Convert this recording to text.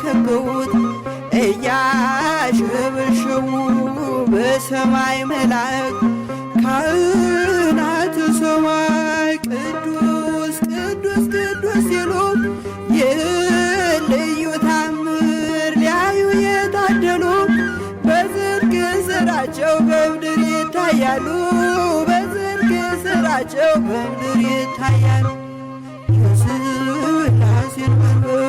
እያመሰገኑት እያሸበሸቡ በሰማይ መላእክት ካህናተ ሰማይ ቅዱስ ቅዱስ ቅዱስ ሲሉ የልዩ ታምር ሊያዩ የታደሉ በዝርግ ስራቸው በምድር ይታያሉ። በዝርግ ስራቸው በምድር ይታያሉ። የሥላሴን መንበር